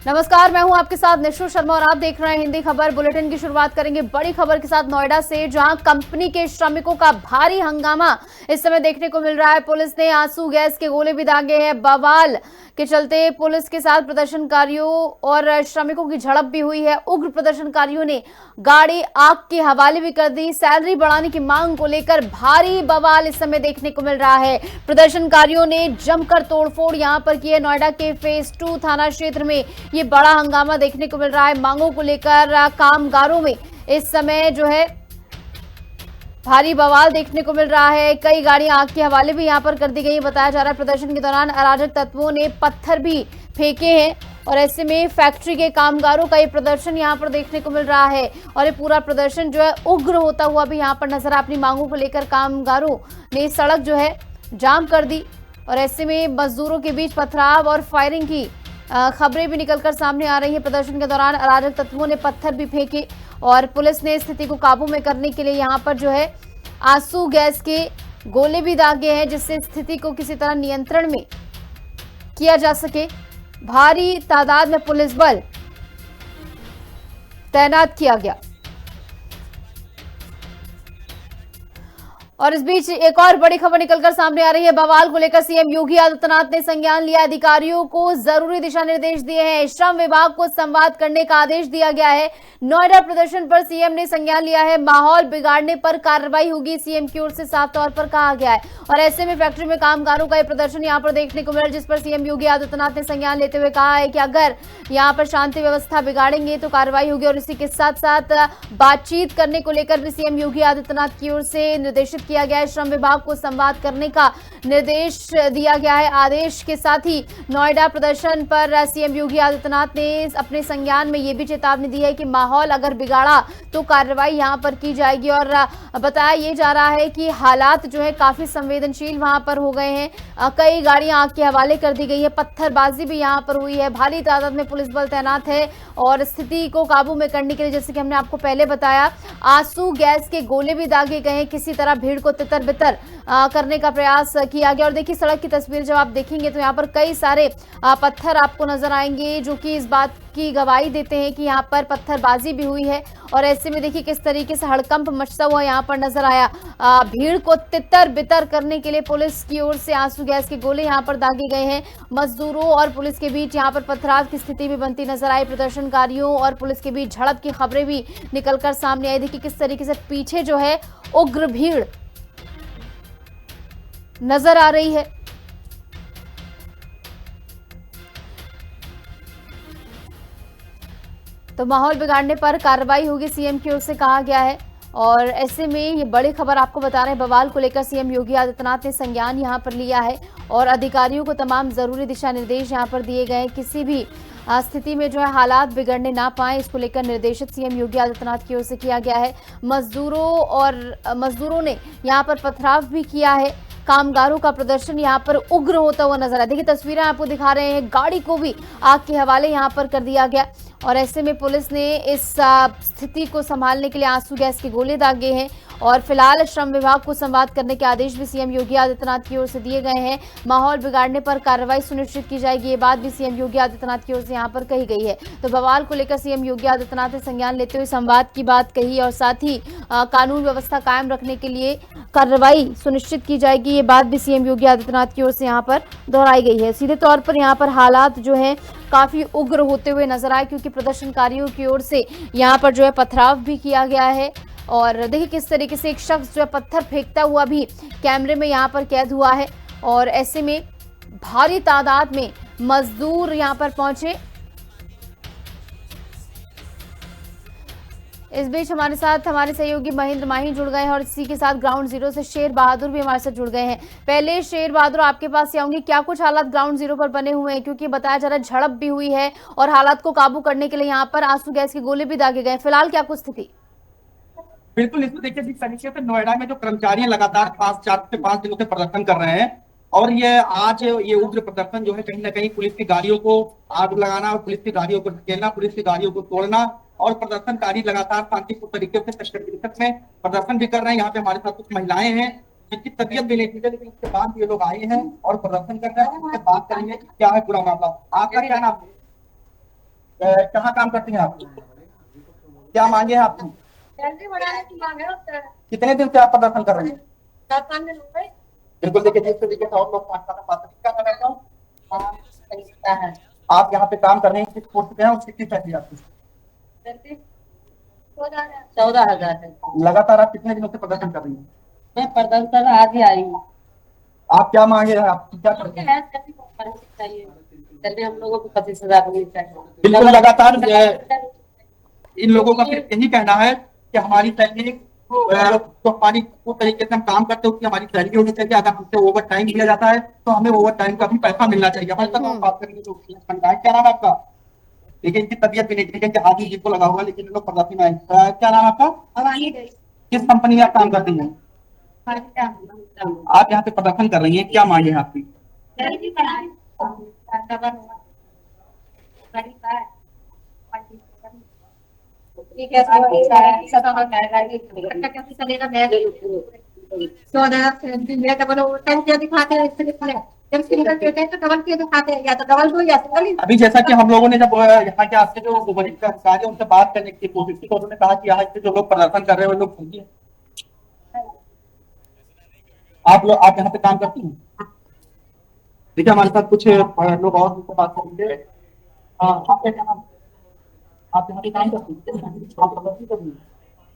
नमस्कार, मैं हूं आपके साथ निशु शर्मा और आप देख रहे हैं हिंदी खबर बुलेटिन की शुरुआत करेंगे बड़ी खबर के साथ नोएडा से, जहां कंपनी के श्रमिकों का भारी हंगामा इस समय देखने को मिल रहा है। पुलिस ने आंसू गैस के गोले भी दागे हैं। बवाल के चलते पुलिस के साथ प्रदर्शनकारियों और श्रमिकों की झड़प भी हुई है। उग्र प्रदर्शनकारियों ने गाड़ी आग के हवाले भी कर दी। सैलरी बढ़ाने की मांग को लेकर भारी बवाल इस समय देखने को मिल रहा है। प्रदर्शनकारियों ने जमकर तोड़फोड़ यहां पर की है। नोएडा के फेज 2 थाना क्षेत्र में ये बड़ा हंगामा देखने को मिल रहा है। मांगों को लेकर कामगारों में इस समय जो है भारी बवाल देखने को मिल रहा है। कई गाड़ियां आग के हवाले भी यहां पर कर दी गई। बताया जा रहा है प्रदर्शन के दौरान अराजक तत्वों ने पत्थर भी फेंके हैं और ऐसे में फैक्ट्री के कामगारों का ये प्रदर्शन यहां पर देखने को मिल रहा है और ये पूरा प्रदर्शन जो है उग्र होता हुआ भी यहां पर नजर। अपनी मांगों को लेकर कामगारों ने सड़क जो है जाम कर दी और ऐसे में मजदूरों के बीच पथराव और फायरिंग की खबरें भी निकलकर सामने आ रही है। प्रदर्शन के दौरान अराजक तत्वों ने पत्थर भी फेंके और पुलिस ने स्थिति को काबू में करने के लिए यहां पर जो है आंसू गैस के गोले भी दागे हैं, जिससे स्थिति को किसी तरह नियंत्रण में किया जा सके। भारी तादाद में पुलिस बल तैनात किया गया और इस बीच एक और बड़ी खबर निकलकर सामने आ रही है। बवाल को लेकर सीएम योगी आदित्यनाथ ने संज्ञान लिया। अधिकारियों को जरूरी दिशा निर्देश दिए हैं। श्रम विभाग को संवाद करने का आदेश दिया गया है। नोएडा प्रदर्शन पर सीएम ने संज्ञान लिया है। माहौल बिगाड़ने पर कार्रवाई होगी, सीएम की ओर से साफ तौर पर कहा गया है। और ऐसे में फैक्ट्री में कामगारों का यह प्रदर्शन यहाँ पर देखने को मिला, जिस पर सीएम योगी आदित्यनाथ ने संज्ञान लेते हुए कहा है कि अगर यहाँ पर शांति व्यवस्था बिगाड़ेंगे तो कार्रवाई होगी। और इसी के साथ साथ बातचीत करने को लेकर भी सीएम योगी आदित्यनाथ की ओर से निर्देशित किया गया है। श्रम विभाग को संवाद करने का निर्देश दिया गया है। आदेश के साथ ही नोएडा प्रदर्शन पर सीएम योगी आदित्यनाथ ने अपने संज्ञान में यह भी चेतावनी दी है कि माहौल अगर बिगाड़ा तो कार्रवाई यहां पर की जाएगी। और बताया यह जा रहा है कि हालात जो है काफी संवेदनशील वहां पर हो गए हैं। कई गाड़ियां आग के हवाले कर दी गई है। पत्थरबाजी भी यहां पर हुई है। भारी तादाद में पुलिस बल तैनात है और स्थिति को काबू में करने के लिए, जैसे कि हमने आपको पहले बताया, आंसू गैस के गोले भी दागे गए हैं। किसी तरह भीड़ को तितर बितर करने का प्रयास किया गया। और देखिए सड़क की तस्वीर जब आप देखेंगे तो यहाँ पर कई सारे पत्थर आपको नजर आएंगे, जो कि इस बात की गवाही देते हैं कि यहाँ पर पत्थरबाजी भी हुई है। और ऐसे में देखिए किस तरीके से हड़कंप मचता हुआ यहाँ पर नजर आया। भीड़ को तितर बितर करने के लिए पुलिस की ओर से आंसू गैस के गोले यहाँ पर दागे गए हैं। मजदूरों और पुलिस के बीच यहाँ पर पथराव की स्थिति भी बनती नजर आई। प्रदर्शनकारियों और पुलिस के बीच झड़प की खबरें भी निकलकर सामने आई। देखिए किस तरीके से पीछे जो है उग्र भीड़ नजर आ रही है। तो माहौल बिगाड़ने पर कार्रवाई होगी, सीएम की ओर से कहा गया है। और ऐसे में ये बड़ी खबर आपको बता रहे हैं, बवाल को लेकर सीएम योगी आदित्यनाथ ने संज्ञान यहां पर लिया है और अधिकारियों को तमाम जरूरी दिशा निर्देश यहां पर दिए गए हैं। किसी भी स्थिति में जो है हालात बिगड़ने ना पाए, इसको लेकर निर्देशित सीएम योगी आदित्यनाथ की ओर से किया गया है। मजदूरों ने यहां पर पथराव भी किया है। कामगारों का प्रदर्शन यहां पर उग्र होता हुआ नजर आया। देखिए तस्वीरें आपको दिखा रहे हैं। गाड़ी को भी आग के हवाले यहां पर कर दिया गया और ऐसे में पुलिस ने इस स्थिति को संभालने के लिए आंसू गैस के गोले दागे हैं। और फिलहाल श्रम विभाग को संवाद करने के आदेश भी सीएम योगी आदित्यनाथ की ओर से दिए गए हैं। माहौल बिगाड़ने पर कार्रवाई सुनिश्चित की जाएगी, ये बात भी सीएम योगी आदित्यनाथ की ओर से यहां पर कही गई है। तो बवाल को लेकर सीएम योगी आदित्यनाथ ने संज्ञान लेते हुए संवाद की बात कही और साथ ही कानून व्यवस्था कायम रखने के लिए कार्रवाई सुनिश्चित की जाएगी, ये बात भी सीएम योगी आदित्यनाथ की ओर से यहाँ पर दोहराई गई है। सीधे तौर पर यहाँ पर हालात जो है काफी उग्र होते हुए नजर आए, क्योंकि प्रदर्शनकारियों की ओर से यहाँ पर जो है पथराव भी किया गया है। और देखिए किस तरीके से एक शख्स जो है पत्थर फेंकता हुआ भी कैमरे में यहाँ पर कैद हुआ है। और ऐसे में भारी तादाद में मजदूर यहाँ पर पहुंचे। इस बीच हमारे साथ हमारे सहयोगी महेंद्र माही जुड़ गए हैं और इसी के साथ ग्राउंड जीरो से शेर बहादुर भी हमारे साथ जुड़ गए हैं। पहले शेर बहादुर आपके पास से आऊंगी, क्या कुछ हालात ग्राउंड जीरो पर बने हुए हैं, क्योंकि बताया जा रहा है झड़प भी हुई है और हालात को काबू करने के लिए यहाँ पर आंसू गैस के गोले भी दागे गए। फिलहाल क्या कुछ स्थिति? बिल्कुल, इसमें देखिए जिस तरीके से नोएडा में जो कर्मचारी लगातार 4 से 5 दिनों से प्रदर्शन कर रहे हैं और ये उग्र प्रदर्शन जो है कहीं ना कहीं पुलिस की गाड़ियों को आग लगाना और पुलिस की गाड़ियों को ढकेलना, पुलिस की गाड़ियों को तोड़ना और प्रदर्शनकारी लगातार शांतिपूर्ण तरीके से तरीके में प्रदर्शन भी कर रहे हैं। यहाँ पे हमारे साथ कुछ महिलाएं हैं जिनकी तबीयत भी नहीं थी, लेकिन उसके बाद ये लोग आए हैं और प्रदर्शन कर रहे हैं। उनसे बात करेंगे कि क्या है पूरा मामला। आपका क्या नाम है? कहाँ काम करती हैं आप? क्या मांगे हैं आपकी? सैलरी बढ़ाने की मांग है उससे। कितने दिन से आप प्रदर्शन कर रहे हैं? 4-5 दिन हो गए। बिल्कुल देखिए, जिस तरीके से और लोग क्या कर रहे हैं। हाँ, सही होता है। आप यहाँ पे काम कर रहे हैं, किस पोस्ट पे हैं और कितनी सैलरी आपकी? सैलरी 14,000 है। लगातार आप कितने दिनों से प्रदर्शन कर रही हैं? मैं प्रदर्शन आज ही आई हूँ। आप क्या मांगे हैं? आप क्या करते हैं? सैलरी को बढ़ानी चाहिए। सैलरी हम लोगों को 25,000 मिलनी चाहिए। बिल्कुल लगातार इन लोगों का सिर्फ यही कहना है कि हमारी सैलरी तो हमारी वो तरीके से हम काम करते हैं उसकी हमारी सैलरी होनी चाहिए। अगर हमसे ओवर टाइम दिया जाता है तो हमें ओवर टाइम का भी पैसा मिलना चाहिए। हमारे तक हम बात करेंगे तो क्या नाम है आपका? देखिए इनकी तबीयत भी नहीं ठीक है कि हाथ जी को लगा हुआ, लेकिन लोग प्रदर्शन में आए। क्या नाम है आपका? किस कंपनी में आप काम करती हैं? आप यहाँ पे प्रदर्शन कर रही हैं, क्या मांगे हैं आपकी? ठीक है, 14,000 सैलरी में डबल ओवरटाइम क्या दिखाते हैं इससे निकले। जब सिंगल देते हैं तो डबल क्यों दिखाते हैं? या तो डबल दो या सिंगल ही। अभी जैसा कि हम लोगों ने जब यहाँ के आपके जो वरिष्ठ अधिकारी उनसे बात करने की कोशिश की तो उन्होंने कहा कि यहाँ से जो लोग प्रदर्शन कर रहे हैं वो लोग सही है। आप यहाँ पे काम करती हैं? देखिए हमारे साथ कुछ लोग और उनसे बात करेंगे। आप क्या नाम? आप यहाँ पे काम करती हैं? आप प्रदर्शन कर रही हैं?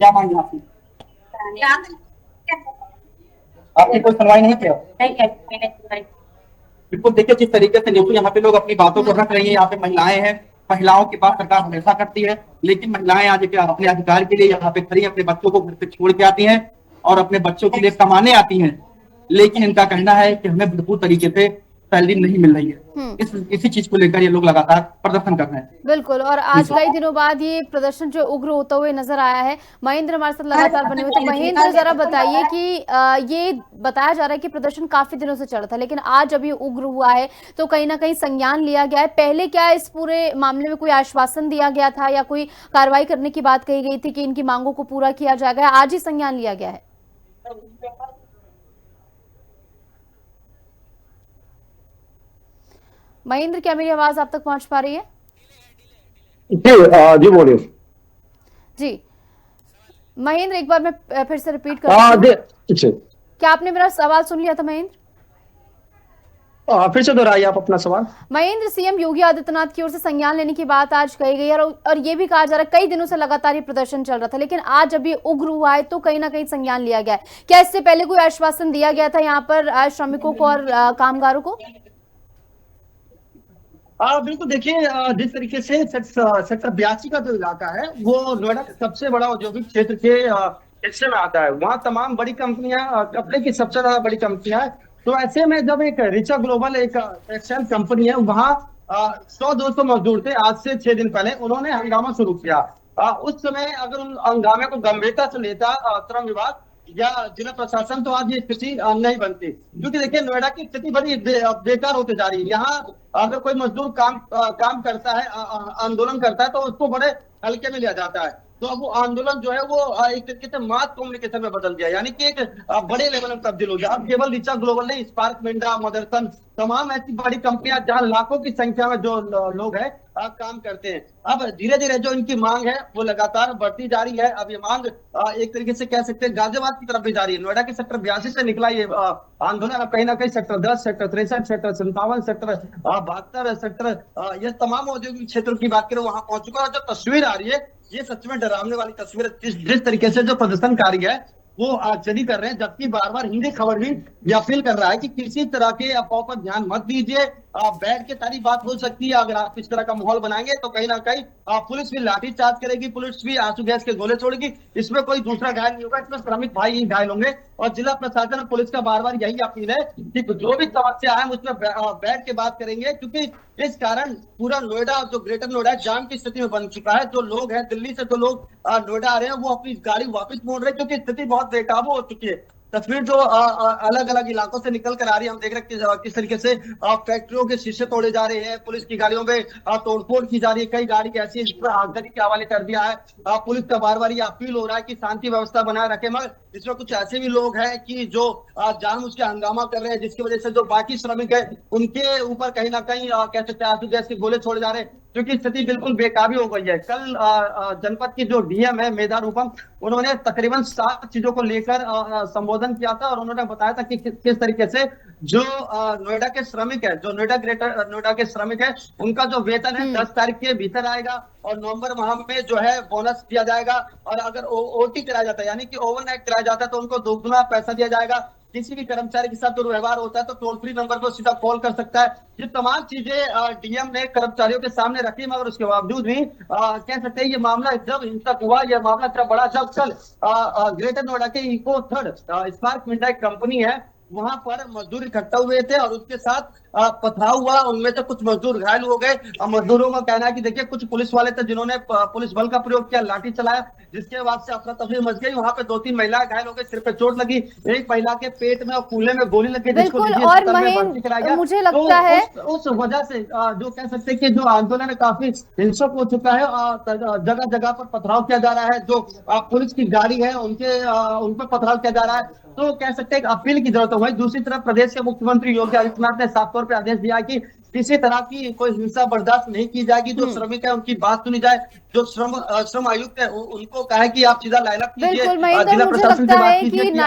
क्या मांगे आपकी? आपने कोई सुनवाई नहीं किया? बिल्कुल देखिए, जिस तरीके से न्यूज़ यहाँ पे लोग अपनी बातों को रख रही हैं, यहाँ पे महिलाएं हैं, महिलाओं की बात सरकार हमेशा करती है, लेकिन महिलाएं आज के अपने अधिकार के लिए यहाँ पे खड़ी अपने बच्चों को घर पे छोड़ के आती हैं और अपने बच्चों के लिए कमाने आती हैं, लेकिन इनका कहना है कि हमें भरपूर तरीके से सैलरी नहीं मिल रही है। इसी चीज को लेकर ये लोग लगातार प्रदर्शन कर रहे हैं। बिल्कुल, और आज कई दिनों बाद ये प्रदर्शन जो उग्र होता हुए नजर आया है। महेंद्र हमारे साथ लगातार बने हुए, तो महेंद्र जरा बताइए कि ये बताया जा रहा है कि प्रदर्शन काफी दिनों से चल रहा था, लेकिन आज जब ये उग्र हुआ है तो कहीं ना कहीं संज्ञान लिया गया है। पहले क्या इस पूरे मामले में कोई आश्वासन दिया गया था या कोई कार्रवाई करने की बात कही गई थी कि इनकी मांगों को पूरा किया जाएगा? आज ही संज्ञान लिया गया है? महेंद्र, क्या मेरी आवाज आप तक पहुंच पा रही है? जी बोलिए जी महेंद्र, एक बार मैं फिर से रिपीट कर क्या आपने मेरा सवाल सुन लिया था महेंद्र? फिर से दोहराइए आप अपना सवाल। महेंद्र, सीएम योगी आदित्यनाथ की ओर से संज्ञान लेने की बात आज कही गई है और ये भी कहा जा रहा है कई दिनों से लगातार ये प्रदर्शन चल रहा था, लेकिन आज जब ये उग्र हुआ है तो कहीं ना कहीं संज्ञान लिया गया है। क्या इससे पहले कोई आश्वासन दिया गया था यहाँ पर श्रमिकों को और कामगारों को? बिल्कुल देखिए, जिस तरीके से सेक्टर 82 का जो इलाका है वो नोएडा के सबसे बड़ा औद्योगिक क्षेत्र के हिस्से में आता है। वहाँ तमाम बड़ी कंपनियां, कपड़े की सबसे ज्यादा बड़ी कंपनियां है। तो ऐसे में जब एक रिचा ग्लोबल एक टेक्सटाइल कंपनी है, वहाँ 100-200 मजदूर थे। आज से 6 दिन पहले उन्होंने हंगामा शुरू किया। उस समय अगर उन हंगामे को गंभीरता से लेता श्रम विभाग या जिला प्रशासन तो आज ये स्थिति नहीं बनती। क्योंकि देखिए नोएडा की स्थिति बड़ी बेकार होते जा रही है। यहाँ अगर कोई मजदूर काम करता है, आंदोलन करता है, तो उसको बड़े हल्के में लिया जाता है। तो अब वो आंदोलन जो है वो एक तरीके से मास कम्युनिकेशन में बदल गया, यानी कि एक बड़े लेवल में तब्दील हो गया। अब केवल रिचा ग्लोबल नहीं, स्पार्क, मिंडा, मदरसन, तमाम ऐसी बड़ी कंपनियां जहां लाखों की संख्या में जो लोग हैं काम करते हैं। अब धीरे धीरे जो इनकी मांग है वो लगातार बढ़ती जा रही है। अब ये मांग एक तरीके से कह सकते हैं गाजियाबाद की तरफ भी जा रही है। नोएडा के सेक्टर 82 से निकला ये आंदोलन अब कहीं ना कहीं sector 10, sector 63, sector 57, sector 72, sector ये तमाम औद्योगिक क्षेत्रों की बात करें वहां पहुंच चुका है। जो तस्वीर आ रही है ये सच में डरावने वाली तस्वीर है। जिस तरीके से जो प्रदर्शनकारी है वो आगजनी कर रहे हैं, जबकि बार बार हिंदी खबर भी ये अपील कर रहा है कि किसी तरह के अफवाह पर ध्यान मत दीजिए। बैठ के सारी बात हो सकती है। अगर आप इस तरह का माहौल बनाएंगे तो कहीं ना कहीं पुलिस भी लाठीचार्ज करेगी, पुलिस भी आंसू गैस के गोले छोड़ेगी। इसमें कोई दूसरा घायल नहीं होगा, इसमें श्रमिक भाई ही घायल होंगे। और जिला प्रशासन और पुलिस का बार बार यही अपील है कि जो भी समस्या है उसमें बैठ के बात करेंगे, क्योंकि इस कारण पूरा नोएडा, जो ग्रेटर नोएडा जाम की स्थिति में बन चुका है। जो लोग हैं दिल्ली से, जो लोग नोएडा आ रहे हैं वो अपनी गाड़ी वापस मोड़ रहे हैं, क्योंकि स्थिति बहुत बेकाबू हो चुकी है। तस्वीर जो अलग अलग इलाकों से निकल कर आ रही है, हम देख रहे हैं किस तरीके से फैक्ट्रियों के शीशे तोड़े जा रहे हैं, पुलिस की गाड़ियों में तोड़फोड़ की जा रही है। कई गाड़ी ऐसी है जिसमें आगजनी के हवाले कर दिया है। पुलिस का बार बार ये अपील हो रहा है कि शांति व्यवस्था बनाए रखे, मगर इसमें कुछ ऐसे भी लोग हैं कि जो जानबूझ के हंगामा कर रहे हैं, जिसकी वजह से जो बाकी श्रमिक है उनके ऊपर कहीं ना कहीं कह सकते हैं आंसू गैस के गोले छोड़े जा रहे हैं। क्योंकि स्थिति बिल्कुल बेकाबू हो गई है। कल जनपद की जो डीएम है मेधा रूपम, उन्होंने तकरीबन 7 चीजों को लेकर संबोधन किया था और उन्होंने बताया था कि किस तरीके से जो नोएडा के श्रमिक है, जो ग्रेटर नोएडा के श्रमिक है, उनका जो वेतन है 10 तारीख के भीतर आएगा और नवंबर माह में जो है बोनस दिया जाएगा। और अगर ओटी कराया जाता है, यानी कि ओवरनाइट कराया जाता है, तो उनको दोगुना पैसा दिया जाएगा। किसी भी कर्मचारी के साथ दुर्व्यवहार होता है तो टोल फ्री नंबर पर सीधा कॉल कर सकता है। ये तमाम चीजें डीएम ने कर्मचारियों के सामने रखी, मगर उसके बावजूद भी कह सकते हैं ये मामला जब हिंसक हुआ, यह मामला जब बड़ा, जब कल ग्रेटर नोएडा के eco third spark midnight company है, वहां पर मजदूर इकट्ठा हुए थे और उसके साथ पथराव हुआ। उनमें से कुछ मजदूर घायल हो गए। मजदूरों का कहना है कि देखिए कुछ पुलिस वाले थे जिन्होंने पुलिस बल का प्रयोग किया, लाठी चलाया, जिसके बाद से अफरा तफरी मच गई। वहां पे 2-3 महिलाएं घायल हो गई, सिर पे चोट लगी, एक महिला के पेट में और कूल्हे में गोली लगी, जिसको बिल्कुल। निजी और अस्पताल में भर्ती कराया गया। मुझे लगता है उस वजह से जो कह सकते हैं कि जो आंदोलन काफी हिंसक हो चुका है, जगह जगह पर पथराव किया जा रहा है, जो पुलिस की गाड़ी है उन पर पथराव किया जा रहा है। तो कह सकते हैं कि अपील की जरूरत है। वहीं दूसरी तरफ प्रदेश के मुख्यमंत्री योगी आदित्यनाथ ने साफ तौर पर आदेश दिया कि किसी तरह की कोई हिंसा बर्दाश्त नहीं की जाएगी। जो श्रमिक है उनकी बात सुनी जाए। जो श्रम आयुक्त है उनको कहा है कि आप सीधा लाइलअप कीजिए, बिल्कुल महेंद्र, जिला मुझे प्रशासन से लगता बात है कीजिए कि कि